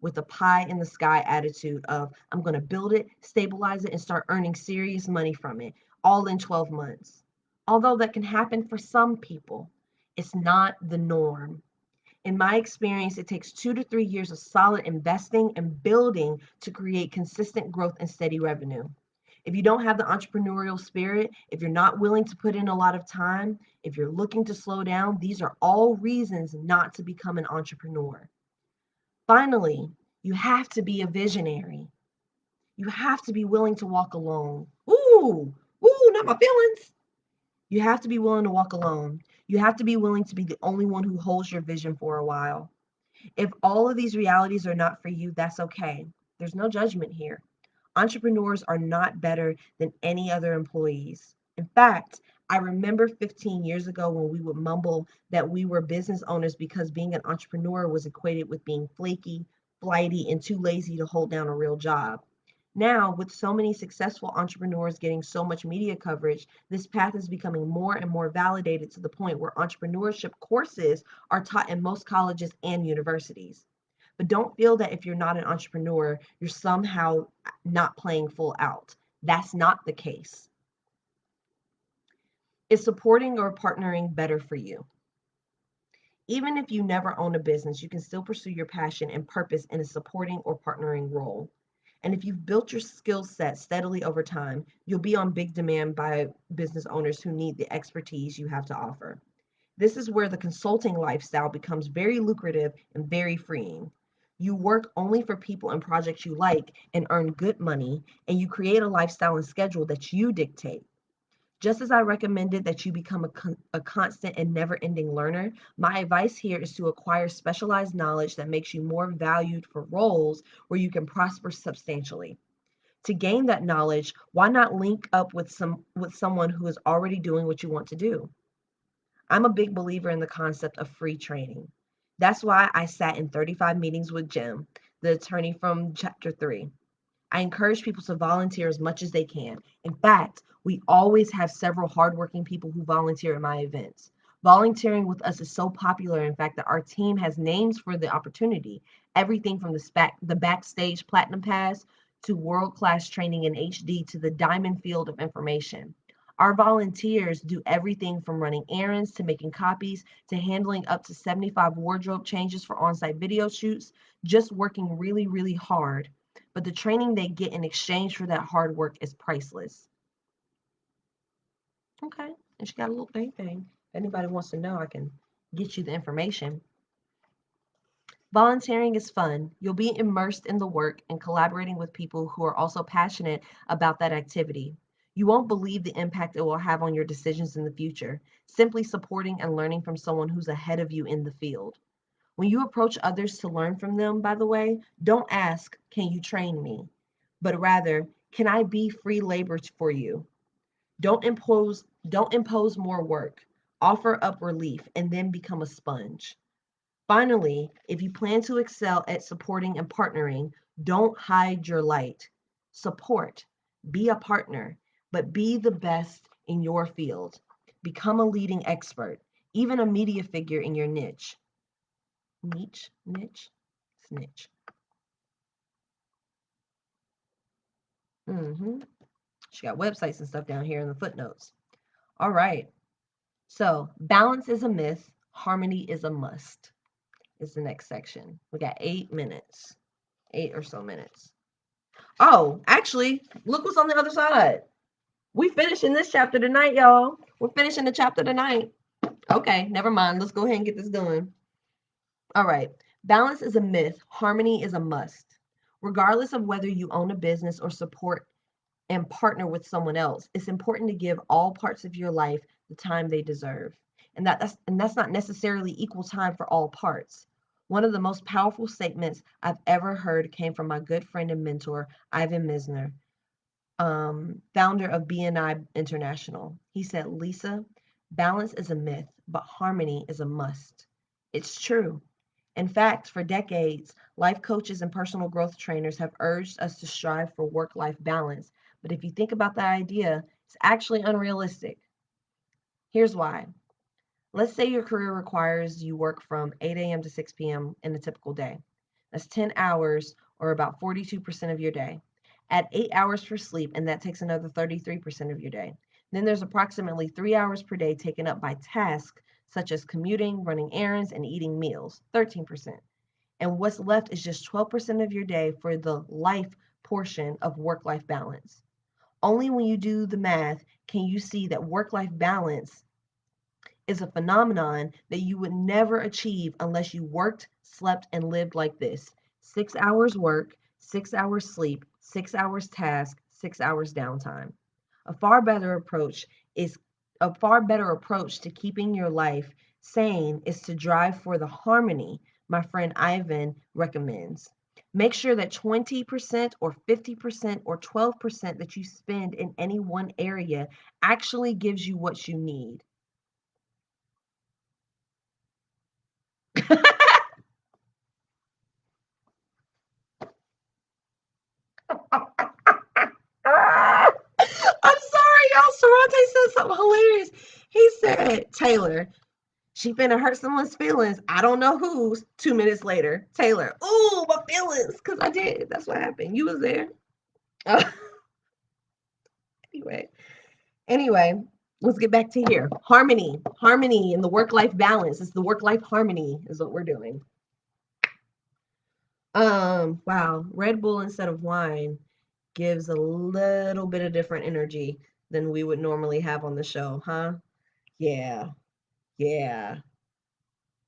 with a pie in the sky attitude of I'm going to build it, stabilize it, and start earning serious money from it all in 12 months. Although that can happen for some people, it's not the norm. In my experience, it takes 2 to 3 years of solid investing and building to create consistent growth and steady revenue. If you don't have the entrepreneurial spirit, if you're not willing to put in a lot of time, if you're looking to slow down, these are all reasons not to become an entrepreneur. Finally, you have to be a visionary. You have to be willing to walk alone. Not my feelings. You have to be willing to walk alone. You have to be willing to be the only one who holds your vision for a while. If all of these realities are not for you, that's okay. There's no judgment here. Entrepreneurs are not better than any other employees. In fact, I remember 15 years ago when we would mumble that we were business owners because being an entrepreneur was equated with being flaky, flighty, and too lazy to hold down a real job. Now, with so many successful entrepreneurs getting so much media coverage, this path is becoming more and more validated to the point where entrepreneurship courses are taught in most colleges and universities. But don't feel that if you're not an entrepreneur, you're somehow not playing full out. That's not the case. Is supporting or partnering better for you? Even if you never own a business, you can still pursue your passion and purpose in a supporting or partnering role. And if you've built your skill set steadily over time, you'll be on big demand by business owners who need the expertise you have to offer. This is where the consulting lifestyle becomes very lucrative and very freeing. You work only for people and projects you like and earn good money, and you create a lifestyle and schedule that you dictate. Just as I recommended that you become a constant and never ending learner, my advice here is to acquire specialized knowledge that makes you more valued for roles where you can prosper substantially. To gain that knowledge, why not link up with someone who is already doing what you want to do? I'm a big believer in the concept of free training. That's why I sat in 35 meetings with Jim, the attorney from chapter 3. I encourage people to volunteer as much as they can. In fact, we always have several hardworking people who volunteer at my events. Volunteering with us is so popular, in fact, that our team has names for the opportunity. Everything from the backstage platinum pass to world-class training in HD to the diamond field of information. Our volunteers do everything from running errands to making copies to handling up to 75 wardrobe changes for on-site video shoots, just working really, really hard, but the training they get in exchange for that hard work is priceless. Okay, and she got a little thing. If anybody wants to know, I can get you the information. Volunteering is fun. You'll be immersed in the work and collaborating with people who are also passionate about that activity. You won't believe the impact it will have on your decisions in the future, simply supporting and learning from someone who's ahead of you in the field. When you approach others to learn from them, by the way, don't ask, can you train me? But rather, can I be free labor for you? Don't impose more work. Offer up relief and then become a sponge. Finally, if you plan to excel at supporting and partnering, don't hide your light. Support, be a partner, but be the best in your field. Become a leading expert, even a media figure in your niche. Niche, snitch. She got websites and stuff down here in the footnotes. All right. So balance is a myth. Harmony is a must. Is the next section. We got 8 minutes. 8 or so minutes. Oh, actually, look what's on the other side. We finishing this chapter tonight, y'all. We're finishing the chapter tonight. Okay, never mind. Let's go ahead and get this done. All right. Balance is a myth. Harmony is a must. Regardless of whether you own a business or support and partner with someone else, it's important to give all parts of your life the time they deserve. And that's not necessarily equal time for all parts. One of the most powerful statements I've ever heard came from my good friend and mentor, Ivan Misner, founder of BNI International. He said, Lisa, balance is a myth, but harmony is a must. It's true. In fact, for decades, life coaches and personal growth trainers have urged us to strive for work-life balance. But if you think about that idea, it's actually unrealistic. Here's why. Let's say your career requires you work from 8 a.m. to 6 p.m. in a typical day. That's 10 hours or about 42% of your day. Add 8 hours for sleep, and that takes another 33% of your day. Then there's approximately 3 hours per day taken up by tasks such as commuting, running errands, and eating meals, 13%. And what's left is just 12% of your day for the life portion of work-life balance. Only when you do the math can you see that work-life balance is a phenomenon that you would never achieve unless you worked, slept, and lived like this: 6 hours work, 6 hours sleep, 6 hours task, 6 hours downtime. A far better approach is a far better approach to keeping your life sane is to drive for the harmony my friend Ivan recommends. Make sure that 20% or 50% or 12% that you spend in any one area actually gives you what you need. I'm sorry, y'all. Sarante said something hilarious. He said, Taylor, she finna hurt someone's feelings. I don't know whose. 2 minutes later, Taylor, ooh, my feelings. Because I did. That's what happened. You was there. Uh, anyway, anyway, let's get back to here. Harmony and the work-life balance. It's the work-life harmony is what we're doing. Wow. Red Bull instead of wine gives a little bit of different energy than we would normally have on the show, huh? Yeah. Yeah.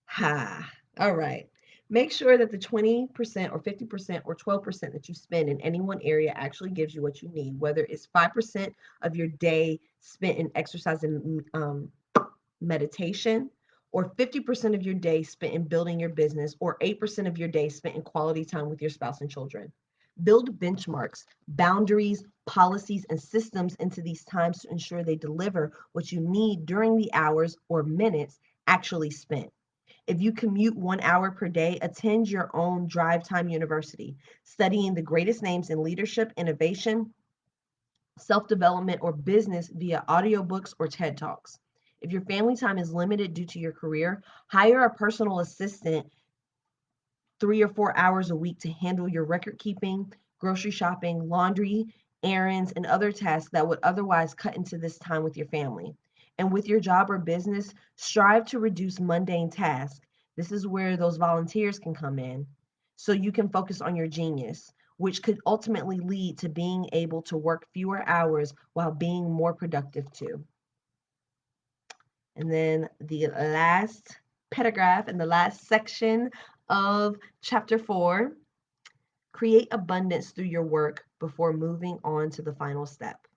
Ha. All right. Make sure that the 20% or 50% or 12% that you spend in any one area actually gives you what you need, whether it's 5% of your day spent in exercise and meditation, or 50% of your day spent in building your business, or 8% of your day spent in quality time with your spouse and children. Build benchmarks, boundaries, policies, and systems into these times to ensure they deliver what you need during the hours or minutes actually spent. If you commute 1 hour per day, attend your own drive time university, studying the greatest names in leadership, innovation, self development, or business via audiobooks or TED Talks. If your family time is limited due to your career, hire a personal assistant 3 or 4 hours a week to handle your record keeping, grocery shopping, laundry, errands, and other tasks that would otherwise cut into this time with your family. And with your job or business, strive to reduce mundane tasks. This is where those volunteers can come in so you can focus on your genius, which could ultimately lead to being able to work fewer hours while being more productive too. And then the last paragraph in the last section of chapter 4, create abundance through your work before moving on to the final step.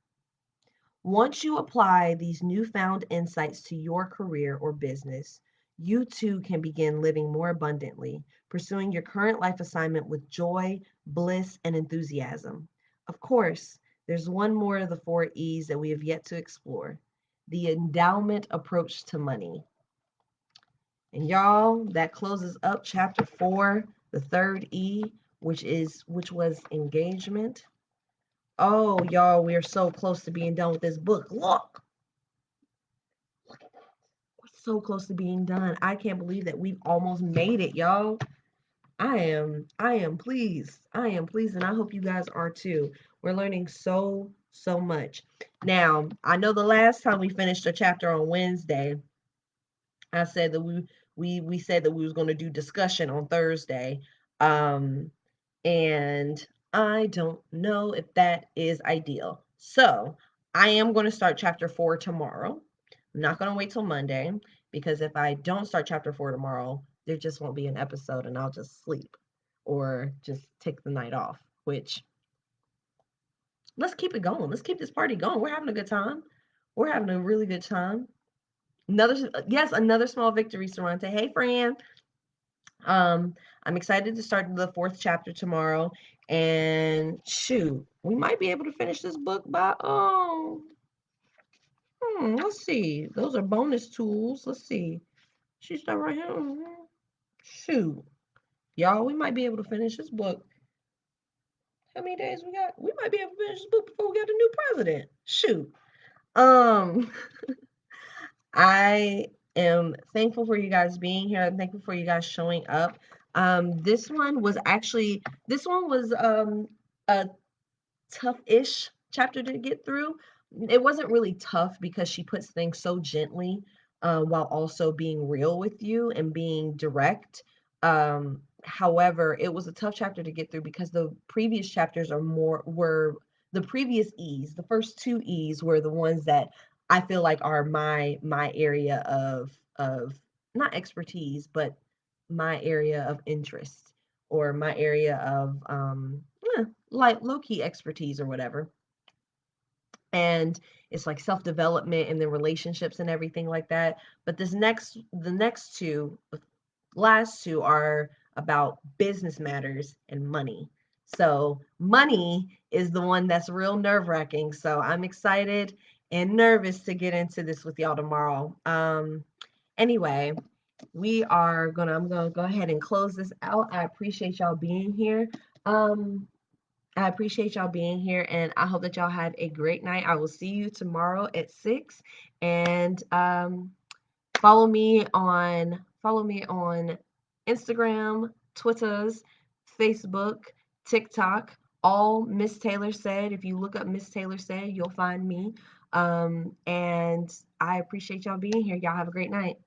Once you apply these newfound insights to your career or business, you too can begin living more abundantly, pursuing your current life assignment with joy, bliss, and enthusiasm. Of course, there's one more of the 4 E's that we have yet to explore: the endowment approach to money. And y'all, that closes up chapter 4, the third E, which was engagement. Oh, y'all, we are so close to being done with this book. Look at that. We're so close to being done. I can't believe that we've almost made it, y'all. I am pleased. I am pleased, and I hope you guys are too. We're learning so much. Now, I know the last time we finished a chapter on Wednesday, I said that we said that we was going to do discussion on Thursday. Um, and I don't know if that is ideal. So I am going to start chapter 4 tomorrow. I'm not going to wait till Monday, because if I don't start chapter 4 tomorrow, there just won't be an episode and I'll just sleep or just take the night off, which, let's keep it going. Let's keep this party going. We're having a good time. We're having a really good time. Another small victory, Sarante. Hey, Fran. Um, I'm excited to start the 4th chapter tomorrow, and shoot, we might be able to finish this book by let's see. Those are bonus tools. Let's see. She's not right here. Shoot, y'all, we might be able to finish this book. How many days we got? We might be able to finish this book before we got a new president. Shoot. Um, I am thankful for you guys being here. I'm thankful for you guys showing up. This one was a tough-ish chapter to get through. It wasn't really tough because she puts things so gently, while also being real with you and being direct. However, it was a tough chapter to get through because the previous chapters were the previous E's. The first 2 E's were the ones that I feel like are my area of not expertise, but my area of interest, or my area of like low-key expertise or whatever. And it's like self-development and the relationships and everything like that. But the next two, last two, are about business matters and money. So money is the one that's real nerve-wracking. So I'm excited and nervous to get into this with y'all tomorrow. Anyway, I'm gonna go ahead and close this out. I appreciate y'all being here. Um, I appreciate y'all being here, and I hope that y'all had a great night. I will see you tomorrow at 6. And follow me on Instagram, Twitters, Facebook, TikTok, all Miss Taylor Said. If you look up Miss Taylor Said, you'll find me. And I appreciate y'all being here. Y'all have a great night.